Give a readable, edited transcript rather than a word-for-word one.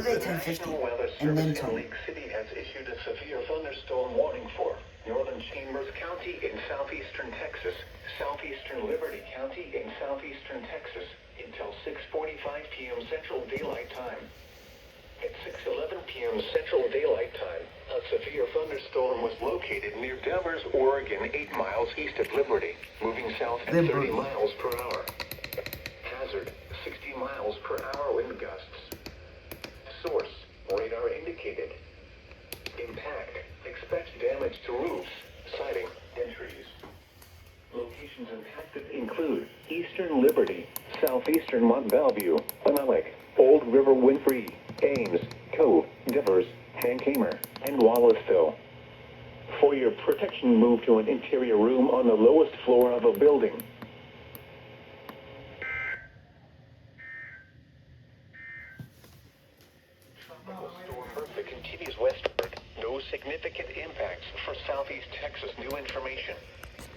Activate 1050 National Weather and then Service in tone. Lake City has issued a severe thunderstorm warning for northern Chambers County in southeastern Texas, southeastern Liberty County in southeastern Texas until 6:45 p.m. Central Daylight Time. At 6:11 p.m. Central Daylight Time, a severe thunderstorm was located near Devers, Oregon, 8 miles east of Liberty, moving south at 30 miles per hour. Hazard, 60 miles per hour wind gusts. Source, radar indicated. Impact, expect damage to roofs, siding, and trees. Locations impacted include eastern Liberty, southeastern Mont Belvieu, Analik, Old River Winfrey, Ames, Cove, Devers, Hankamer, and Wallaceville. For your protection, move to an interior room on the lowest floor of a building. Tropical storm Bertha continues westward. No significant impacts for southeast Texas. New information.